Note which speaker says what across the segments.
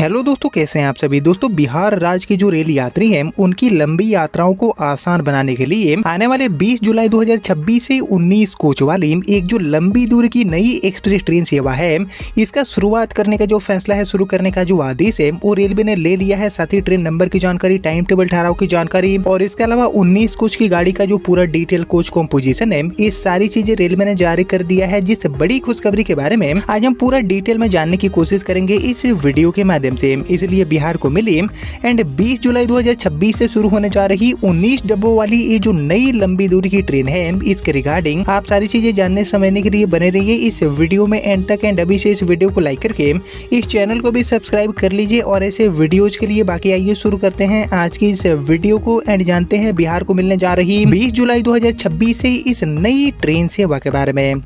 Speaker 1: Hello दोस्तों, कैसे हैं आप सभी। दोस्तों, बिहार राज्य के जो रेल यात्री हैं उनकी लंबी यात्राओं को आसान बनाने के लिए आने वाले 20 जुलाई 2026 से 19 कोच वाली एक जो लंबी दूरी की नई एक्सप्रेस ट्रेन सेवा है, इसका शुरुआत करने का जो फैसला है, शुरू करने का जो आदेश है वो रेलवे ने ले लिया है। साथ ही ट्रेन नंबर की जानकारी, टाइम टेबल ठहराव की जानकारी और इसके अलावा 19 कोच की गाड़ी का जो पूरा डिटेल कोच कॉम्पोजिशन है, ये सारी चीजें रेलवे ने जारी कर दिया है। जिस बड़ी खुशखबरी के बारे में आज हम पूरा डिटेल में जानने की कोशिश करेंगे इस वीडियो के माध्यम से। इसलिए बिहार को मिली एंड 20 जुलाई 2026 से शुरू होने जा रही 19 डब्बों वाली ये जो नई लंबी दूरी की ट्रेन है, इसके रिगार्डिंग आप सारी चीजें जानने समझने के लिए बने रहिए इस वीडियो में एंड तक। एंड अभी से इस वीडियो को लाइक करके इस चैनल को भी सब्सक्राइब कर लीजिए और ऐसे वीडियोज के लिए। बाकी आइए शुरू करते हैं आज की इस वीडियो को एंड जानते हैं बिहार को मिलने जा रही 20 जुलाई 2026 से इस नई ट्रेन सेवा के बारे में।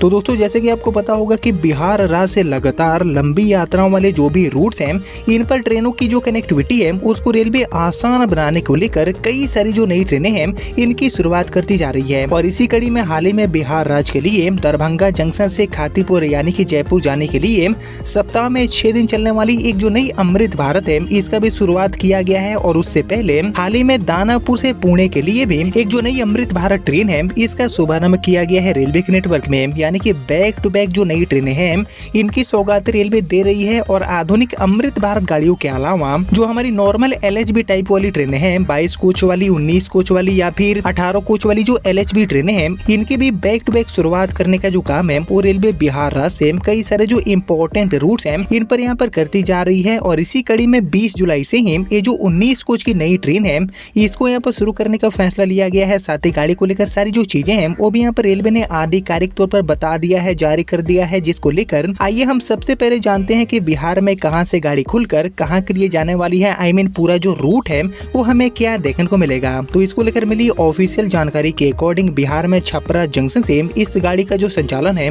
Speaker 1: तो दोस्तों, जैसे कि आपको पता होगा कि बिहार राज्य से लगातार लंबी यात्राओं वाले जो भी रूट्स हैं, इन पर ट्रेनों की जो कनेक्टिविटी है उसको रेलवे आसान बनाने को लेकर कई सारी जो नई ट्रेनें हैं इनकी शुरुआत करती जा रही है। और इसी कड़ी में हाल ही में बिहार राज्य के लिए दरभंगा जंक्शन से खातीपुर यानी कि जयपुर जाने के लिए सप्ताह में 6 दिन चलने वाली एक जो नई अमृत भारत है, इसका भी शुरुआत किया गया है। और उससे पहले हाल ही में दानापुर से पुणे के लिए भी एक जो नई अमृत भारत ट्रेन है, इसका शुभारंभ किया गया है रेलवे के नेटवर्क में। यानी कि बैक टू बैक जो नई ट्रेनें हैं इनकी सौगात रेलवे दे रही है। और आधुनिक अमृत भारत गाड़ियों के अलावा जो हमारी नॉर्मल LHB टाइप वाली ट्रेनें हैं, 22 कोच वाली, 19 कोच वाली या फिर 18 कोच वाली जो LHB ट्रेनें हैं, इनकी भी बैक टू बैक शुरुआत करने का जो काम है वो रेलवे बिहार राज्य से कई सारे जो इम्पोर्टेंट रूट्स हैं इन पर यहाँ पर करती जा रही है। और इसी कड़ी में 20 जुलाई से ही ये जो 19 कोच की नई ट्रेन है इसको यहाँ पर शुरू करने का फैसला लिया गया है। साथ ही गाड़ी को लेकर सारी जो चीजें हैं वो भी यहाँ पर रेलवे ने आधिकारिक तौर पर बता दिया है, जारी कर दिया है। जिसको लेकर आइए हम सबसे पहले जानते हैं कि बिहार में कहां से गाड़ी खुलकर कहां के लिए जाने वाली है। आई मीन पूरा जो रूट है वो हमें क्या देखने को मिलेगा। तो इसको लेकर मिली ऑफिशियल जानकारी के अकॉर्डिंग बिहार में छपरा जंक्शन से इस गाड़ी का जो संचालन है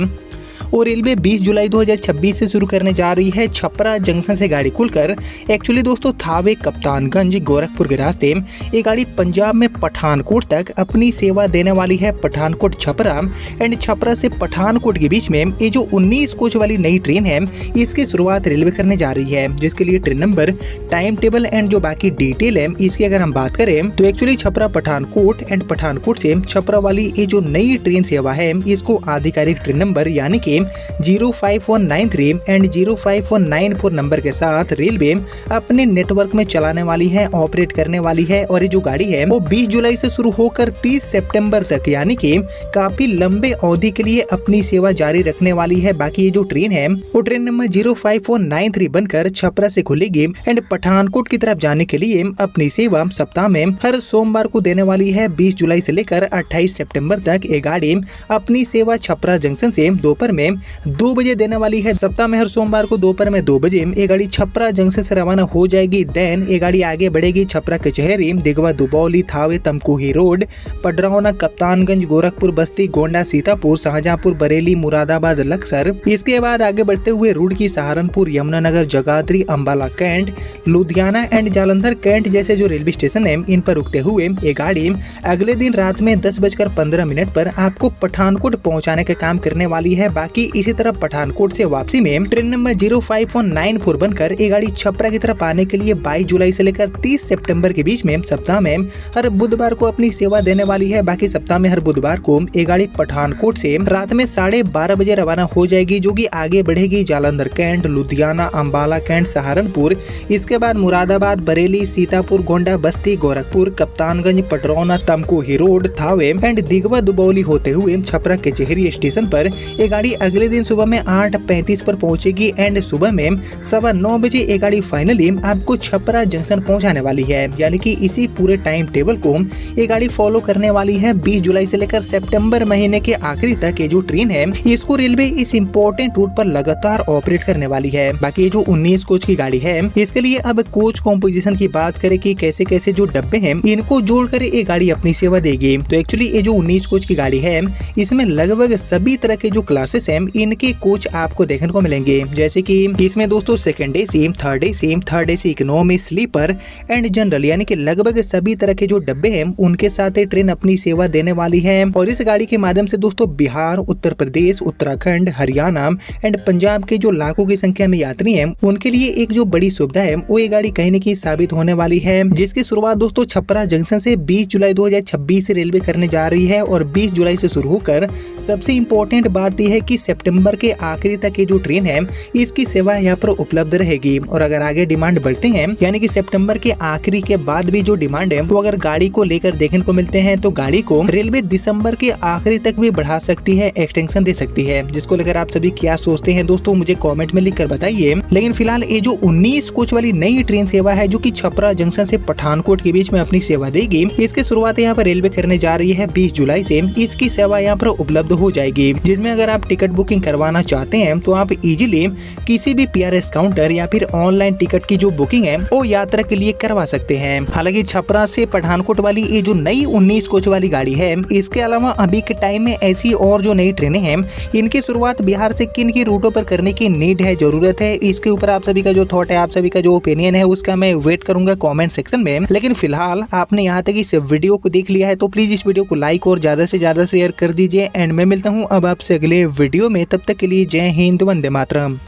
Speaker 1: और रेलवे 20 जुलाई 2026 से शुरू करने जा रही है। छपरा जंक्शन से गाड़ी खुलकर एक्चुअली दोस्तों थावे, कप्तानगंज, गोरखपुर के रास्ते ये गाड़ी पंजाब में पठानकोट तक अपनी सेवा देने वाली है। पठानकोट छपरा एंड छपरा से पठानकोट के बीच में ये जो 19 कोच वाली नई ट्रेन है इसकी शुरुआत रेलवे करने जा रही है। जिसके लिए train number, time table and जो बाकी डिटेल है इसकी अगर हम बात करें तो एक्चुअली छपरा पठानकोट एंड पठानकोट से छपरा वाली ये जो नई ट्रेन सेवा है इसको आधिकारिक ट्रेन नंबर यानी कि 05193 एंड 05194 नंबर के साथ रेलवे अपने नेटवर्क में चलाने वाली है, ऑपरेट करने वाली है। और ये जो गाड़ी है वो 20 जुलाई से शुरू होकर 30 सितंबर तक यानी कि काफी लंबे अवधि के लिए अपनी सेवा जारी रखने वाली है। बाकी ये जो ट्रेन है वो ट्रेन नंबर 05193 बनकर छपरा से खुलेगी एंड पठानकोट की तरफ जाने के लिए अपनी सेवा सप्ताह में हर सोमवार को देने वाली है। 20 जुलाई से लेकर 28 सितंबर तक ये गाड़ी अपनी सेवा छपरा जंक्शन से दोपहर में 2 बजे देने वाली है। सप्ताह में हर सोमवार को दोपहर में 2 बजे ये गाड़ी छपरा जंक्शन से रवाना हो जाएगी। देन ये गाड़ी आगे बढ़ेगी छपरा कचहरी, दिगवा, दुबौली, थावे, तमकुही रोड, पडरौना, कप्तानगंज, गोरखपुर, बस्ती, गोंडा, सीतापुर, शाहजहांपुर, बरेली, मुरादाबाद, लक्सर। इसके बाद आगे बढ़ते हुए Roorkee, Saharanpur, Yamunanagar, Jagadhri, Ambala cantt, Ludhiana and Jalandhar cantt जैसे जो रेलवे स्टेशन है इन पर रुकते हुए ये गाड़ी अगले दिन रात में 10:15 पर आपको पठानकोट पहुँचाने का काम करने वाली है। बाकी इसी तरह पठानकोट से वापसी में ट्रेन नंबर 05194 बनकर ये गाड़ी छपरा की तरफ आने के लिए 22 जुलाई से लेकर 30 सितंबर के बीच में सप्ताह में हर बुधवार को अपनी सेवा देने वाली है। बाकी सप्ताह में हर बुधवार को ये गाड़ी पठानकोट से रात में 12:30 बजे रवाना हो जाएगी, जो कि आगे बढ़ेगी जालंधर कैंट, लुधियाना, अंबाला कैंट, सहारनपुर। इसके बाद मुरादाबाद, बरेली, सीतापुर, गोंडा, बस्ती, गोरखपुर, कप्तानगंज, पडरौना, तमकुही रोड, थावे एंड दिगवा, दुबौली होते हुए छपरा कचहरी स्टेशन पर ये गाड़ी अगले दिन सुबह में 8:35 पर पहुंचेगी एंड सुबह में 9:15 बजे ये गाड़ी फाइनली आपको छपरा जंक्शन पहुंचाने वाली है। यानी कि इसी पूरे टाइम टेबल को ये गाड़ी फॉलो करने वाली है। 20 जुलाई से लेकर सितंबर महीने के आखिरी तक ये जो ट्रेन है इसको रेलवे इस इम्पोर्टेंट रूट पर लगातार ऑपरेट करने वाली है। बाकी ये जो 19 कोच की गाड़ी है इसके लिए अब कोच कॉम्पोजिशन की बात करें कि कैसे कैसे जो डब्बे हैं इनको जोड़कर ये गाड़ी अपनी सेवा देगी। तो एक्चुअली ये जो 19 कोच की गाड़ी है इसमें लगभग सभी तरह के जो क्लासेस सेम इनके कोच आपको देखने को मिलेंगे, जैसे कि इसमें दोस्तों second AC, third AC economy, sleeper and general यानी कि लगभग सभी तरह के जो डब्बे हैं उनके साथ ट्रेन अपनी सेवा देने वाली है। और इस गाड़ी के माध्यम से दोस्तों बिहार, उत्तर प्रदेश, उत्तराखंड, हरियाणा एंड पंजाब के जो लाखों की संख्या में यात्री हैं उनके लिए एक जो बड़ी सुविधा है वो ये गाड़ी कहीं न कहीं साबित होने वाली है, जिसकी शुरुआत दोस्तों छपरा जंक्शन से 20 जुलाई 2026 से रेलवे करने जा रही है। और 20 जुलाई से शुरू होकर सबसे इम्पोर्टेंट बात यह है कि सितंबर के आखिरी तक ये जो ट्रेन है इसकी सेवा यहाँ पर उपलब्ध रहेगी। और अगर आगे डिमांड बढ़ते हैं यानी कि सितंबर के आखिरी के बाद भी जो डिमांड है वो अगर गाड़ी को लेकर देखने को मिलते हैं तो गाड़ी को रेलवे दिसंबर के आखिरी तक भी बढ़ा सकती है, एक्सटेंशन दे सकती है, जिसको लेकर आप सभी क्या सोचते हैं दोस्तों मुझे कमेंट में लिखकर बताइए। लेकिन फिलहाल ये जो 19 कोच वाली नई ट्रेन सेवा है जो कि छपरा जंक्शन से पठानकोट के बीच में अपनी सेवा देगी, इसकी शुरुआत यहाँ पर रेलवे करने जा रही है 20 जुलाई से। इसकी सेवा यहाँ पर उपलब्ध हो जाएगी, जिसमें अगर आप टिकट बुकिंग करवाना चाहते हैं तो आप इजीली किसी भी PRS काउंटर या फिर ऑनलाइन टिकट की जो बुकिंग है वो यात्रा के लिए करवा सकते हैं। हालांकि छपरा से पठानकोट वाली ये जो नई 19 कोच वाली गाड़ी है, इसके अलावा अभी के टाइम में ऐसी और जो नई ट्रेनें हैं इनकी शुरुआत बिहार से किन की रूटों पर करने की नीड है, जरूरत है, इसके ऊपर आप सभी का जो थॉट है, आप सभी का जो ओपिनियन है उसका मैं वेट करूंगा कमेंट सेक्शन में। लेकिन फिलहाल आपने यहाँ तक इस वीडियो को देख लिया है तो प्लीज इस वीडियो को लाइक और ज्यादा से ज्यादा शेयर कर दीजिए। एंड मैं मिलता हूँ अब आपसे अगले वीडियो में, तब तक के लिए जय हिंद, वंदे मातरम।